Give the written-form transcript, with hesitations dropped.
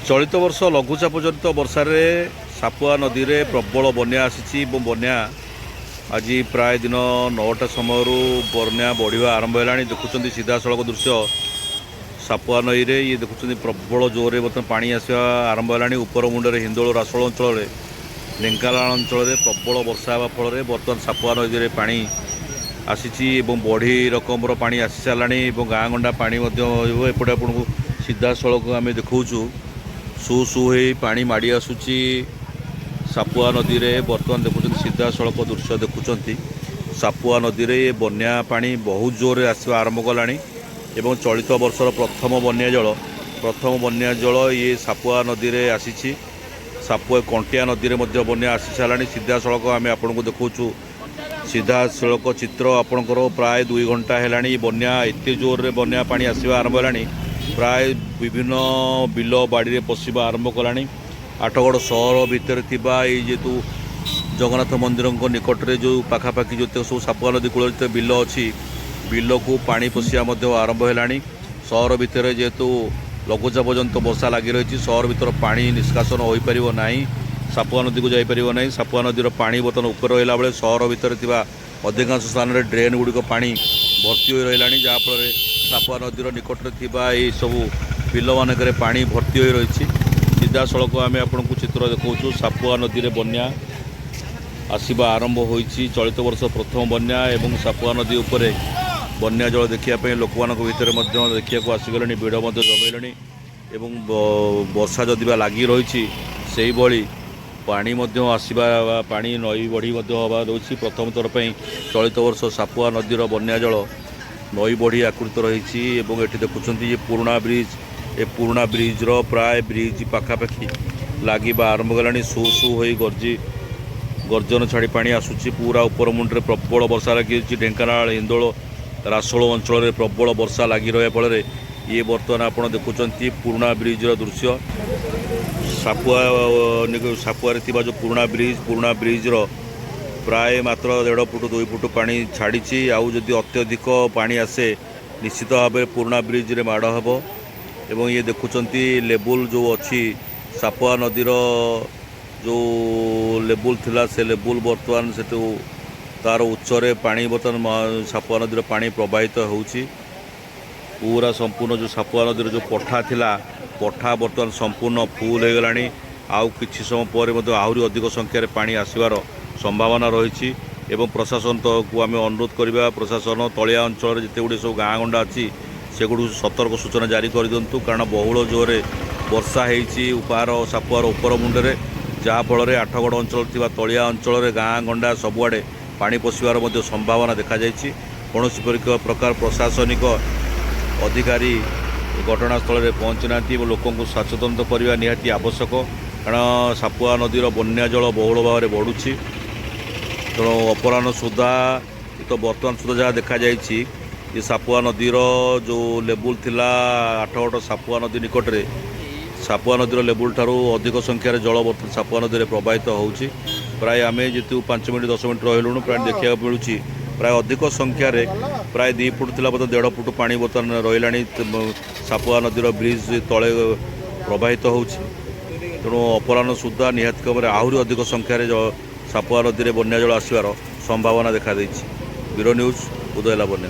चलित वर्ष लघुचाप जनित वर्षार सापुआ नदी में प्रबल बन्या आसी बन्या आज प्राय दिन 9टा समय बन्या बढ़िया आरंभ है। देखुं सीधा सड़क दृश्य सापुआ नई रे ये देखुं प्रबल जोर बर्तमान पानी आसवा आरंभ है। उपर मुंडे हिंदोल रासोल अंचल ढेंकानाल अंचल प्रबल वर्षा हाँ फल बर्तमान सापुआ नदी में पानी आसी बढ़ी रकम पानी आसी सारा गाँ गंडा पानी एपटे आपको सीधा सड़क आम देखु सु सु पानी माड़ी आसूची सापुआ नदी में बर्तमान देखुं सीधा सड़क दृश्य देखुं सापुआ नदी में बन्या पानी बहुत जोर आसवा आरंभ कला एवं चलित वर्षर प्रथम बन्या जल ये सापुआ नदी में आसी सापुआ कंटिया नदी में बन्या आसी सारा सीधा सड़क आम आपको देखु सीधा सड़क चित्र आपणकर प्राय 2 घंटा है बन्या एत जोर बन्या पानी आसवा आरंभ है। प्राय विभिन्न बिल बाड़ी पशिबा आरंभ कला। आठगड़ सहर भितर जेतु जगन्नाथ मंदिर निकट में जो पाखापाखि जो सब सापुआ नदी कूल बिल अच्छी बिल को पानी पशिया आरंभ है। सहर भितर जेहेतु लघुचाप जनित वर्षा लगी रही सहर भीतर पानी निष्कासन हो पार ना सापुआ नदी को जापर ना। सापुआ नदीर पानी बर्तमान ऊपर रहा बेले सहर भितर अधिकांश स्थान में ड्रेन गुड़िक पानी भर्ती हो रहा जहाँफल सापुआ नदीर निकट में सब बिल मानक पानी भर्ती हो रही। सीधा सड़क आम आपको चित्र देखा सापुआ नदी में बन्या आसवा आरंभ हो चलित वर्ष प्रथम बन्या एवं सापुआ नदी उपर बन्या जल देखापी लोक मान भर देखा आसीगले भिड़ जमैले एवं वर्षा जदि लगी रही से भाई पानी आसवा पानी नई बढ़ी हवा रही प्रथम थर पर चलित वर्ष सापुआ नदीर बन्या जल नई बढ़ी आकृत रही। ये देखुं ये पुराणा ब्रिज प्राय ब्रिज पाखापाखि लगे आरंभ कला सु सु हो गर्जन छाड़ी पानी आसूची पूरा उपर मुंडे प्रबल वर्षा लगी ढेंकानाल हिंदोल रासोल अंचल प्रबल वर्षा लगी रहा फल ये बर्तमान आप देखुं पुराणा ब्रिज दृश्य सापुआ जो पुराणा ब्रिज प्राय मात्र 1.5 फुट 2 फुट पानी छाड़ी आउ जदि अत्यधिक पानी आसे निश्चित भाव में पुराणा ब्रिज रे माड़ हम एवं ये देखुं लेबुल जो अच्छी सापुआ नदीर जो लेबुल थिला से लेबुल बर्तमान से तार उच्चरे पानी बर्तमान सापुआ नदीर पानी प्रवाहित होउची पूरा संपूर्ण जो सापुआ नदीर जो पठा थिला पठा बर्तमान संपूर्ण फुल हो गलानी। आउ किछि समय पर आहरी अधिक संख्यार पानी आसवार संभावना रही एवं प्रशासन तो को आम अनुरोध करवा प्रशासन तलिया अंचल जिते गुड़ी सब गाँ गंडा अच्छी से गुड़ सतर्क सूचना जारी कर दिंतु कारण बहुल जोरे वर्षा होती उपहार सापुआर उपर मुंडे जहाँफल आठगड़ अंचल थी तलिया अंचल गाँ गंडा सबुआड़े पानी पशिबार संभावना देखा कौन प्रकार प्रशासनिक अधिकारी घटनास्थल में पहुँची ना लोक सचेतन करने निहाती आवश्यक कारण सापुआ नदीर बन्या जल बहुल भाव में बढ़ुची तेणु अपराह्न सुधा तो बर्तमान सुधा जहाँ देखा ये सापुआ नदीर जो लेबुल थिला आठगड़ सापुआ नदी निकट में सापुआ नदीर लेबुल ठारू अधिक संख्यार जल बर्तमान सापुआ नदी में प्रवाहित होउची प्राय आम जी 5 मिनट 10 मिनट रही प्राय देखा मिलूँ प्राय अधिक संख्यार प्राय 2 फुट थिला बर्तमान 1.5 फुट पानी बर्तमान रहा सापुआ नदीर ब्रिज तले प्रवाहित होउची तेणु अपराह्न सुधा निहाती भाव में आहरी अधिक संख्यार सापुआ नदी में बन्या जल आसवार संभावना देखा ब्यूरो न्यूज उदय लावण्य।